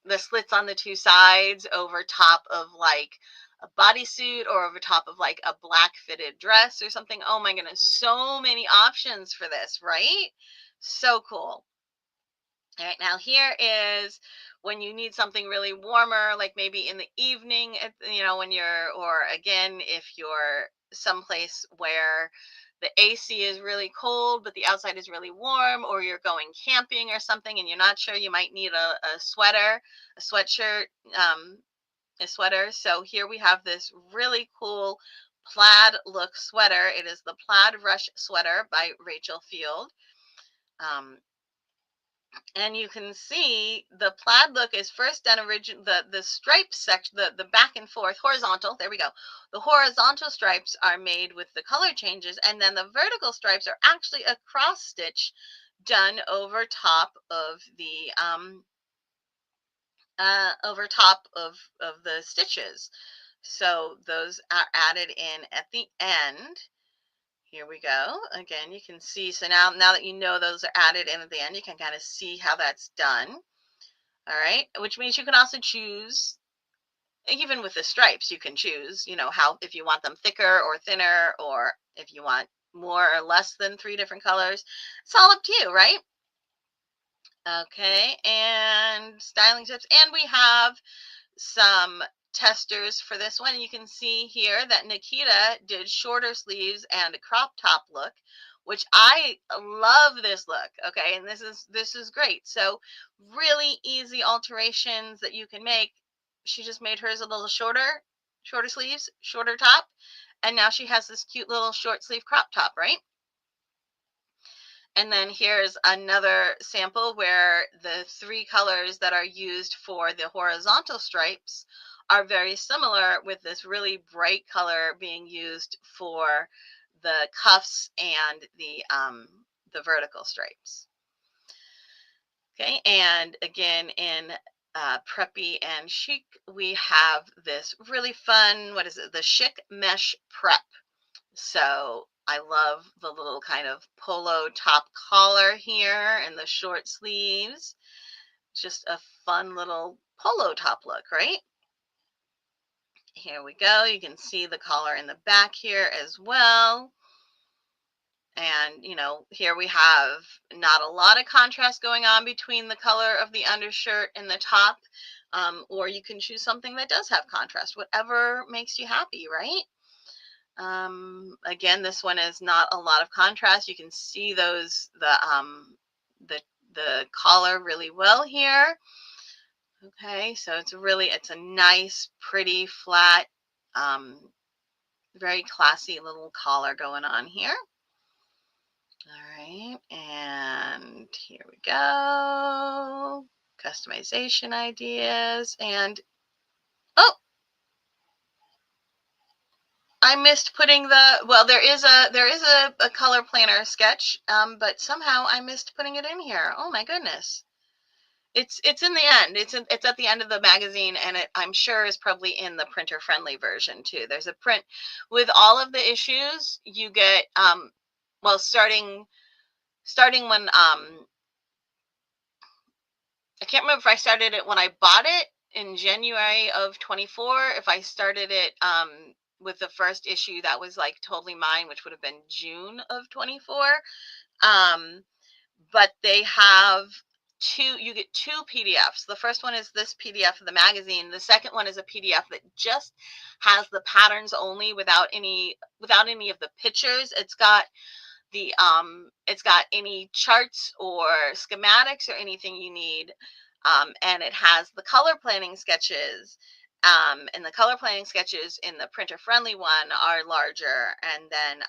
the slits on the two sides over top of like a bodysuit or over top of like a black fitted dress or something. Oh my goodness, so many options for this, right? So cool. All right, now here is when you need something really warmer, like maybe in the evening, when or again, if you're someplace where the AC is really cold, but the outside is really warm, or you're going camping or something and you're not sure, you might need a sweater, a sweatshirt, a sweater. So here we have this really cool plaid look sweater. It is the Plaid Rush sweater by Rachel Field. And you can see the plaid look is first done the stripe section, the back and forth horizontal. There we go. The horizontal stripes are made with the color changes, and then the vertical stripes are actually a cross stitch done over top of the stitches. So those are added in at the end. Here we go. Again, you can see, so now that you know those are added in at the end, you can kind of see how that's done. All right, which means you can also choose, even with the stripes, you can choose, if you want them thicker or thinner, or if you want more or less than 3 different colors. It's all up to you, right? Okay, and styling tips. And we have some testers for this one. You can see here that Nikita did shorter sleeves and a crop top look, which I love this look. Okay, and this is great. So really easy alterations that you can make. She just made hers a little shorter sleeves, shorter top, and now she has this cute little short sleeve crop top, right? And then here's another sample where the 3 colors that are used for the horizontal stripes are very similar, with this really bright color being used for the cuffs and the vertical stripes. Okay, and again in preppy and chic, we have this really fun, what is it? The Chic Mesh Prep. So I love the little kind of polo top collar here and the short sleeves. Just a fun little polo top look, right? Here we go. You can see the collar in the back here as well. And, you know, here we have not a lot of contrast going on between the color of the undershirt and the top. Or you can choose something that does have contrast, whatever makes you happy, right? Again, this one is not a lot of contrast. You can see the collar really well here. Okay, so it's a nice, pretty, flat, very classy little collar going on here. All right, and here we go. Customization ideas, and oh, I missed putting there is a color planner sketch, but somehow I missed putting it in here. Oh my goodness. It's in the end. It's at the end of the magazine, and I'm sure is probably in the printer friendly version too. There's a print with all of the issues. You get well, starting when I can't remember if I started it when I bought it in January of 24. If I started it with the first issue that was like totally mine, which would have been June of 24. Um, but they have you get two PDFs. The first one is this PDF of the magazine. The second one is a PDF that just has the patterns only without any of the pictures. It's got any charts or schematics or anything you need. And it has the color planning sketches. And the color planning sketches in the printer friendly one are larger. And then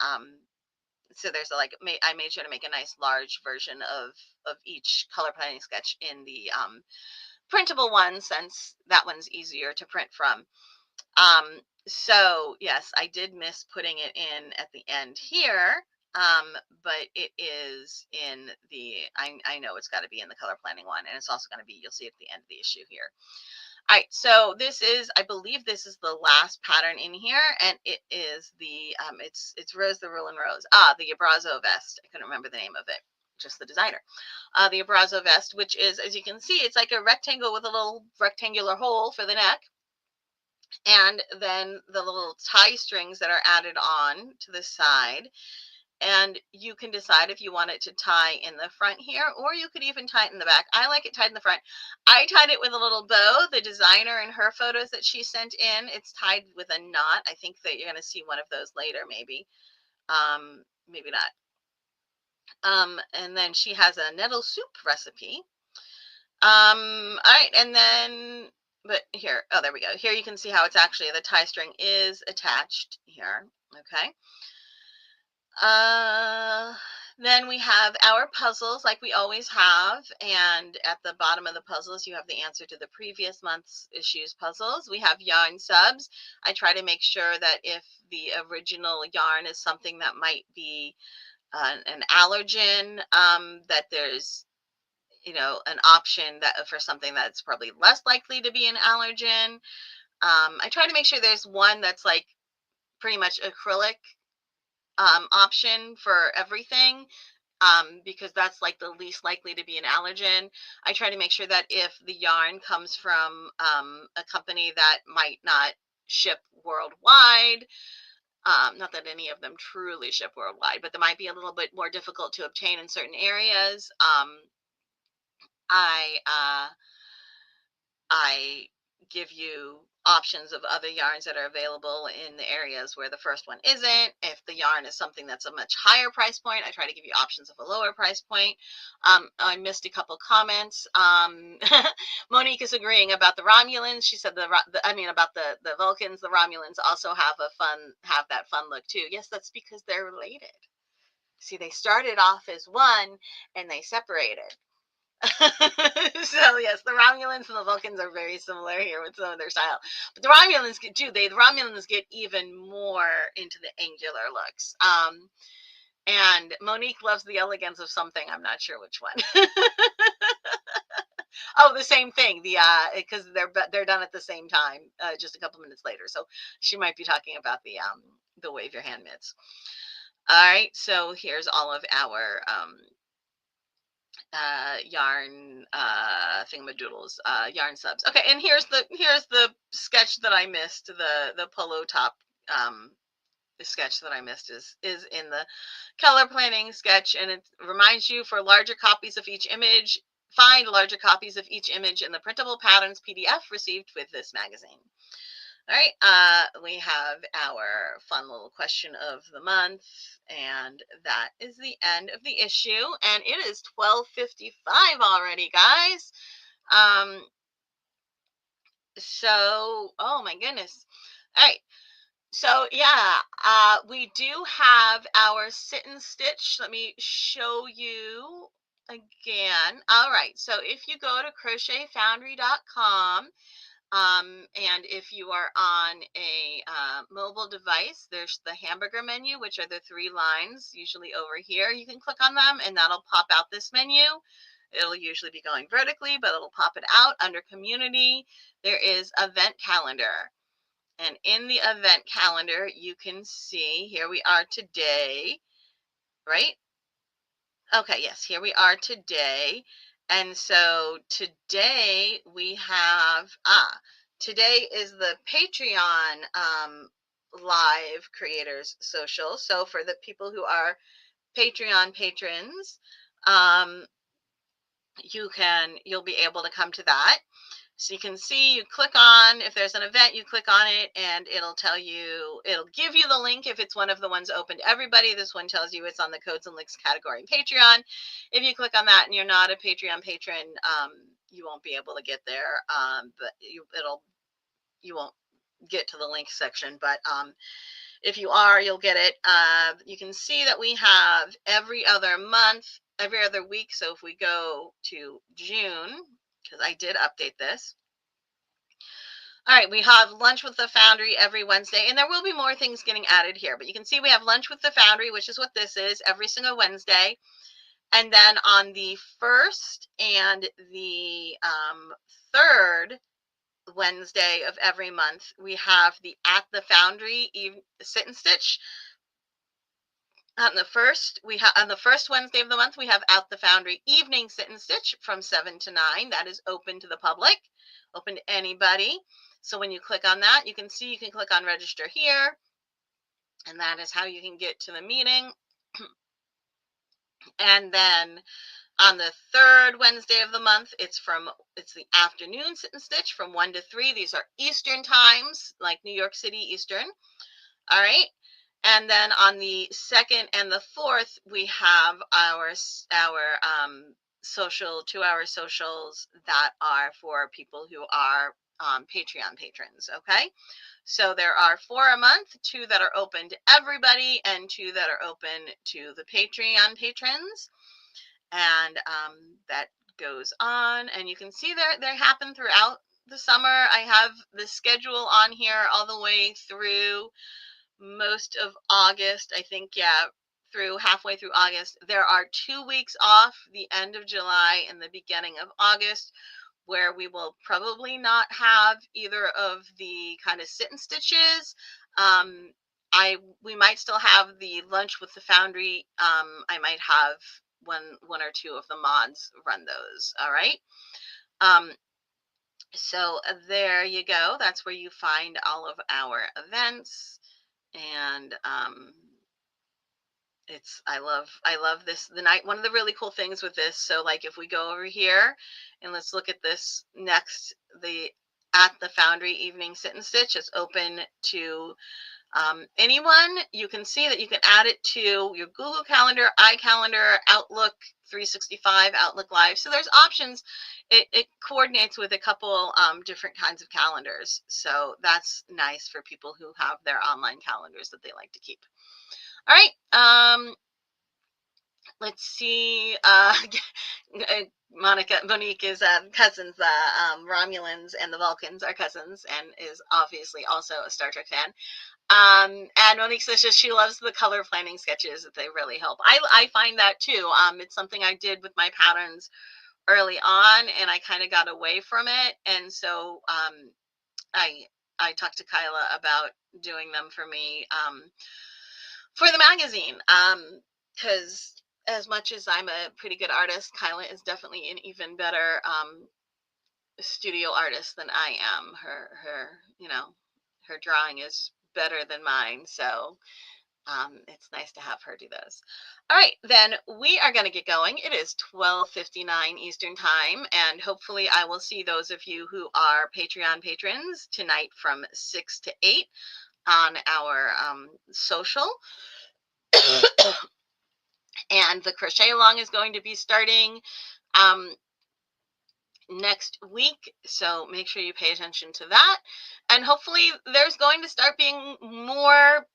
so there's I made sure to make a nice large version of each color planning sketch in the printable one, since that one's easier to print from. So yes, I did miss putting it in at the end here, but it is in I know it's got to be in the color planning one, and it's also going to be, you'll see at the end of the issue here. All right, so I believe this is the last pattern in here, and it is it's Rose the Rolling Rose. The Abrazo vest. I couldn't remember the name of it, just the designer. The Abrazo vest, which is, as you can see, it's like a rectangle with a little rectangular hole for the neck, and then the little tie strings that are added on to the side. And you can decide if you want it to tie in the front here, or you could even tie it in the back. I like it tied in the front. I tied it with a little bow. The designer in her photos that she sent in, it's tied with a knot. I think that you're going to see one of those later, maybe. Maybe not. And then she has a nettle soup recipe. All right, and then, but here, oh, there we go. Here you can see how it's actually, the tie string is attached here. Okay. Then we have our puzzles like we always have, and at the bottom of the puzzles you have the answer to the previous month's issues puzzles. We have yarn subs. I try to make sure that if the original yarn is something that might be an allergen, that there's, you know, an option that for something that's probably less likely to be an allergen. I try to make sure there's one that's like pretty much acrylic option for everything, because that's like the least likely to be an allergen. I try to make sure that if the yarn comes from a company that might not ship worldwide, not that any of them truly ship worldwide, but they might be a little bit more difficult to obtain in certain areas. I give you options of other yarns that are available in the areas where the first one isn't. If the yarn is something that's a much higher price point, I try to give you options of a lower price point. I missed a couple comments. Monique is agreeing about the Romulans. She said about the Vulcans. The Romulans also have that fun look too. Yes, that's because they're related. See, they started off as one and they separated. So yes, the Romulans and the Vulcans are very similar here with some of their style, but the Romulans get even more into the angular looks. And Monique loves the elegance of something. I'm not sure which one. Oh, the same thing. Because they're done at the same time, just a couple minutes later. So she might be talking about the wave your hand mitts. All right, so here's all of our yarn thingamadoodles, yarn subs. Okay, and here's the sketch that I missed. The polo top sketch that I missed is in the color planning sketch, and it reminds you for larger copies of each image. Find larger copies of each image in the printable patterns PDF received with this magazine. All right, we have our fun little question of the month, and that is the end of the issue. And it is 12:55 already, guys. So, oh my goodness. All right. So yeah, we do have our sit and stitch. Let me show you again. All right. So if you go to crochetfoundry.com, and if you are on a mobile device, there's the hamburger menu, which are the 3 lines, usually over here. You can click on them, and that'll pop out this menu. It'll usually be going vertically, but it'll pop it out. Under community, there is event calendar. And in the event calendar, you can see, here we are today, right? Okay, yes, here we are today. And so today we have, today is the Patreon live creators social. So for the people who are Patreon patrons, you'll be able to come to that. So you can see, you click on, if there's an event, you click on it and it'll tell you, it'll give you the link if it's one of the ones open to everybody. This one tells you it's on the codes and links category in Patreon. If you click on that and you're not a Patreon patron, you won't be able to get there. But you won't get to the link section. But if you are, you'll get it. You can see that we have every other month, every other week. So if we go to June, because I did update this. All right, we have lunch with the Foundry every Wednesday, and there will be more things getting added here, but you can see we have lunch with the Foundry, which is what this is, every single Wednesday. And then on the first and the third Wednesday of every month, we have the At the Foundry sit and stitch. On the first Wednesday of the month, we have At the Foundry evening sit and stitch from 7 to 9. That is open to the public, open to anybody. So when you click on that, you can see you can click on register here, and that is how you can get to the meeting. And then on the third Wednesday of the month, it's the afternoon sit and stitch from 1 to 3. These are Eastern times, like New York City Eastern. All right. And then on the second and the fourth, we have our 2-hour socials that are for people who are Patreon patrons. Okay. So there are 4 a month, 2 that are open to everybody and 2 that are open to the Patreon patrons. And that goes on. And you can see they happen throughout the summer. I have the schedule on here all the way through most of August, I think, yeah, through halfway through August. There are 2 weeks off, the end of July and the beginning of August, where we will probably not have either of the kind of sit and stitches. We might still have the lunch with the Foundry. I might have one or 2 of the mods run those. All right. So there you go. That's where you find all of our events. And I love this. One of the really cool things with this, so like if we go over here and let's look at this next, the At the Foundry evening sit and stitch is open to anyone. You can see that you can add it to your Google Calendar, iCalendar, Outlook 365, Outlook Live. So there's options. It coordinates with a couple different kinds of calendars. So that's nice for people who have their online calendars that they like to keep. All right. Let's see. Monica's cousins, Romulans and the Vulcans are cousins, and is obviously also a Star Trek fan. And Monique says she loves the color planning sketches, that they really help. I find that too. It's something I did with my patterns early on, and I kind of got away from it. And so I talked to Kyla about doing them for me for the magazine, because as much as I'm a pretty good artist, Kyla is definitely an even better studio artist than I am. Her drawing is better than mine, so it's nice to have her do those. All right, then we are going to get going. It is 12:59 Eastern Time, and hopefully I will see those of you who are Patreon patrons tonight from 6 to 8 on our social. And the crochet along is going to be starting um, next week, so make sure you pay attention to that. And hopefully there's going to start being more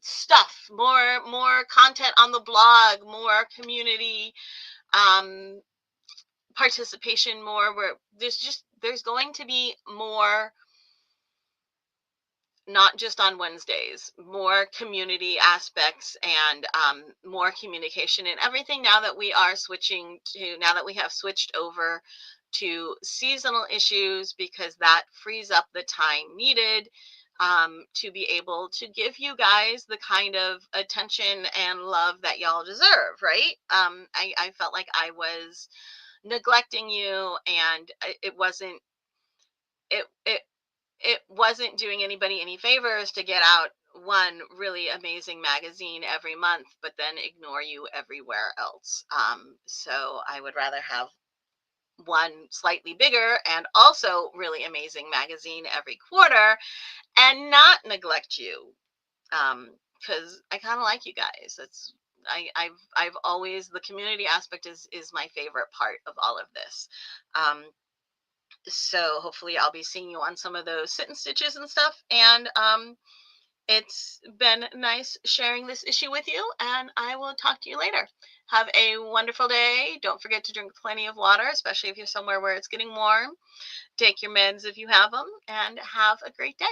stuff, more content on the blog, more community um, participation, more where there's going to be more, not just on Wednesdays, more community aspects and more communication and everything now that we have switched over to seasonal issues, because that frees up the time needed to be able to give you guys the kind of attention and love that y'all deserve, right? I felt like I was neglecting you, and it, it it wasn't doing anybody any favors to get out one really amazing magazine every month, but then ignore you everywhere else. So I would rather have one slightly bigger and also really amazing magazine every quarter and not neglect you. Because I kind of like you guys. I've always, the community aspect is my favorite part of all of this. So hopefully I'll be seeing you on some of those sit and stitches and stuff. And it's been nice sharing this issue with you, and I will talk to you later. Have a wonderful day. Don't forget to drink plenty of water, especially if you're somewhere where it's getting warm. Take your meds if you have them, and have a great day.